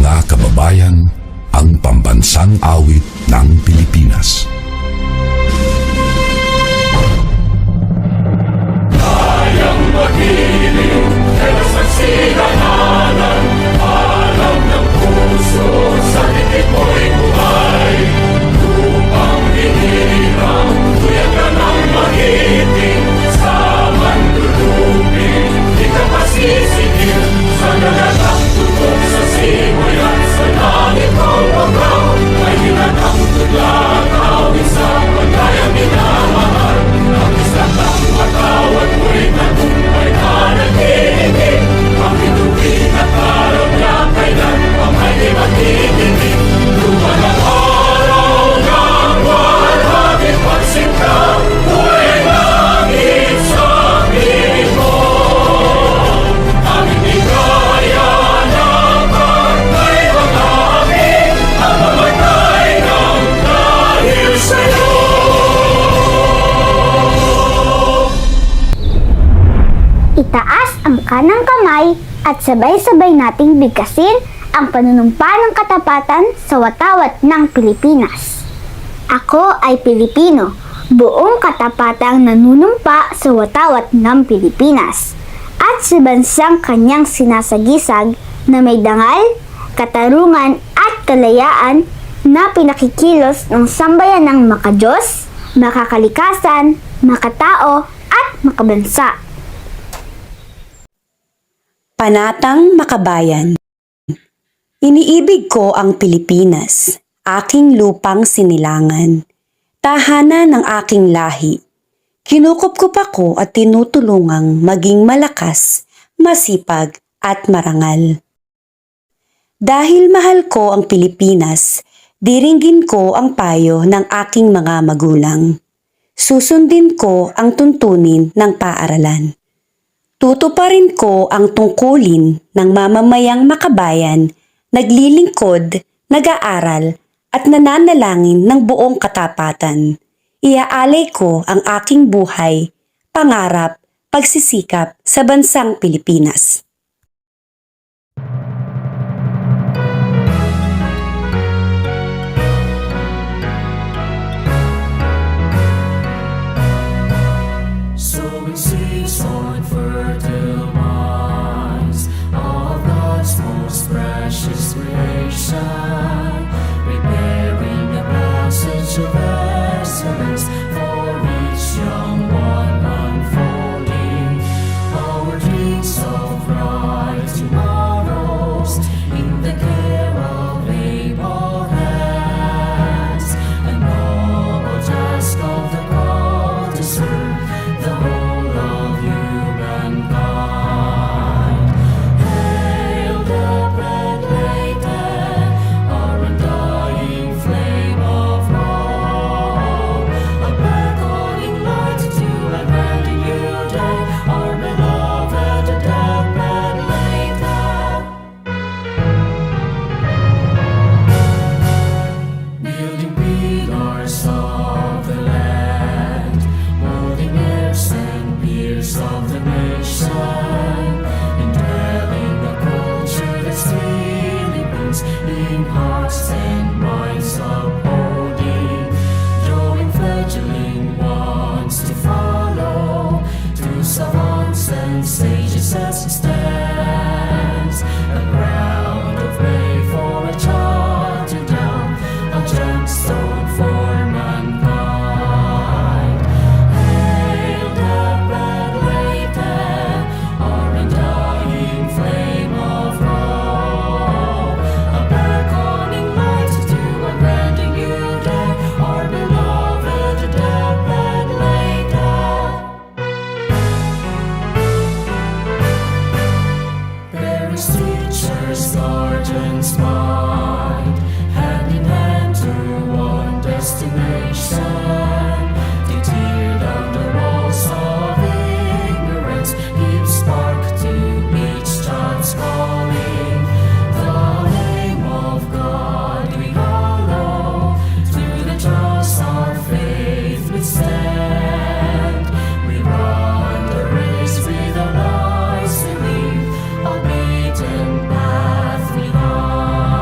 Mga kababayan, ang pambansang awit ng Pilipinas. Kayang maghiling, kaya sa sinananan, alam ng puso, sa titik mo'y buhay. Lupang hinirang, tuyag ka ng magiting, sa mandulupin, di ka pasisigil, sa nagatang tutok sa simoy at sa langit ng pagkaw, ay hinatang tudlang awit sa pagkayang minamahal, ang isang ng matawad mo'y tagumpay ka nag-iibig, ang ituwin at araw niya kailan pang ay di matitigil. Lupa ng araw ng walhati pagsinta, buhay langit sa piling mo. Ang hindi kaya ng pagkay mag-amin, ang mamatay ng dahil sa'yo. Itaas ang kanang kamay at sabay-sabay nating bigkasin ang panunumpa ng katapatan sa watawat ng Pilipinas. Ako ay Pilipino, buong katapatang nanunumpa sa watawat ng Pilipinas at sa bansang kanyang sinasagisag na may dangal, katarungan at kalayaan na pinakikilos ng sambayan ng makadiyos, makakalikasan, makatao at makabansa. Panatang Makabayan. Iniibig ko ang Pilipinas, aking lupang sinilangan, tahanan ng aking lahi. Kinukupkup ako at tinutulungang maging malakas, masipag at marangal. Dahil mahal ko ang Pilipinas, diringgin ko ang payo ng aking mga magulang. Susundin ko ang tuntunin ng paaralan. Tutuparin ko ang tungkulin ng mamamayang makabayan, naglilingkod, nag-aaral at nananalangin ng buong katapatan. Iaalay ko ang aking buhay, pangarap, pagsisikap sa bansang Pilipinas. Sowing seeds on fertile minds of God's most precious creation, preparing the passage of excellence for each young one unfolding. Our dreams of bright tomorrows in the care of able hands, a noble task of the call to serve the whole of humankind. Hail the red lady, our undying flame of hope, a beckoning light to a brand new day, our beloved deathbed lady. Building pillars of the land, molding heirs and peers of the nation, indwelling a culture that still burns in hearts and minds upholding, drawing fledgling ones to follow, to savants and sages as it stands, a ground of way for a child to down, a gemstone for mankind. Hail the red lady, our undying flame of hope, a beckoning light to a brand new day, our beloved deathbed lady. Parents, teachers, guardians, mind, hand in hand to one destination. They tear down the walls of ignorance, give spark to each child's calling. The name of God we hallow, to the trust our faith withstand. We run the race with our lives we leave, a beaten path behind.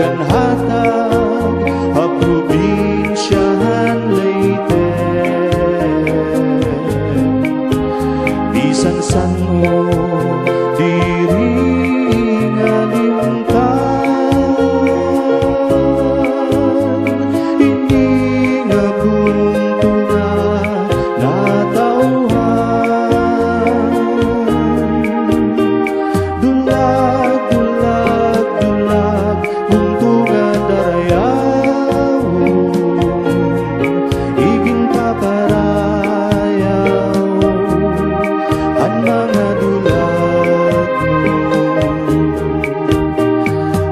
Ganhatag, a probinsyahan Leyte. Bisan san mo diri ngalimtan, hindi nga bunto na natauhan. Dulag, dulag, dulag, bunto nga darayawon, iging paparayaw ang mga dulag mo.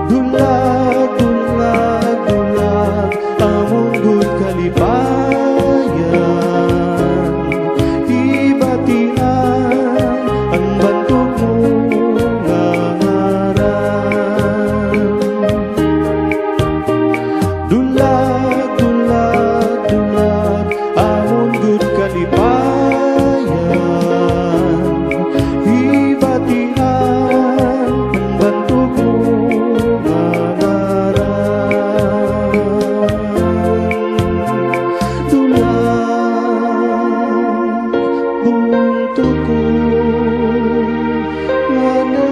Dulag, dulag, dulag, among good kalibayan, ibatian ang bantog mo nga ngaran. Dulag, dulag, dulag, among good kalibayan, ibatian ang bantog mo nga ngaran. Dulag, buntog ko nga natauhan.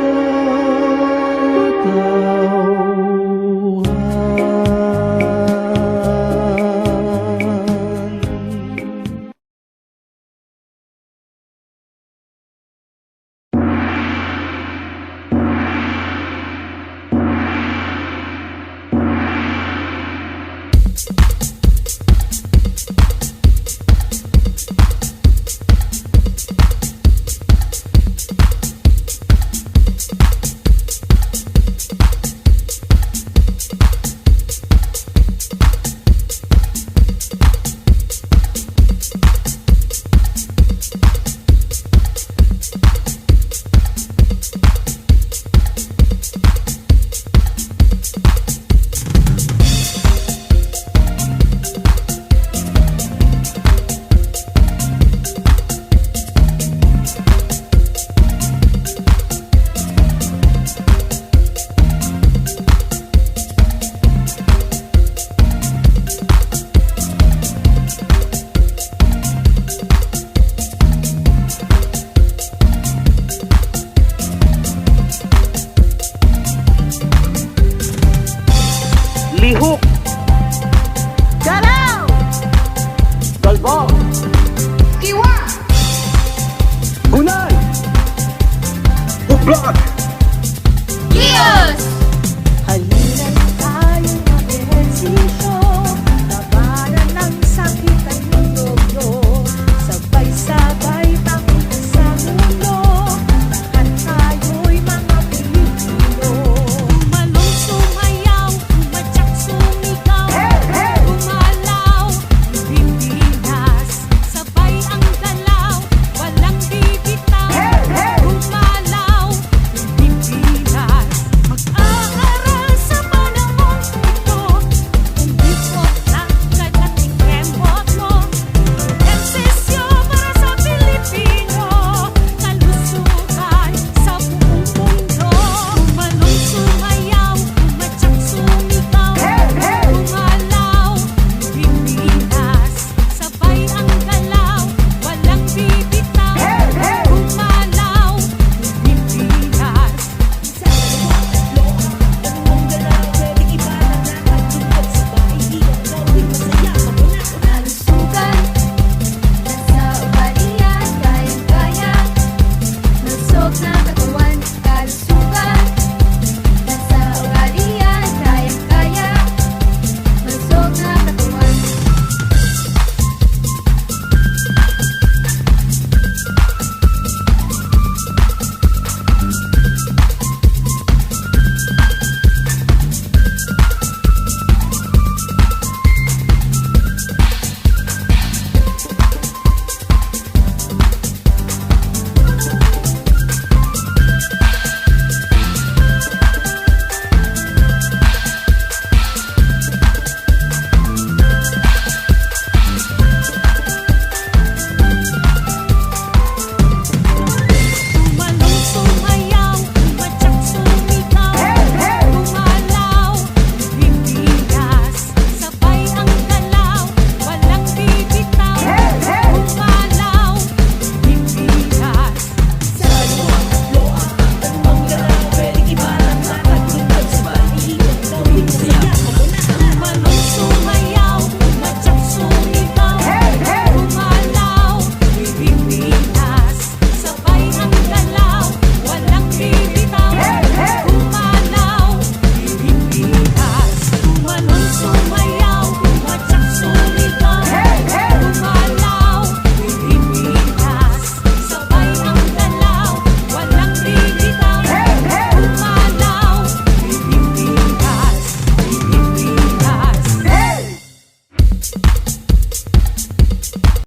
Lihok, Galaw! Galbao, Kiwa! Gunay, Bublag, Kios!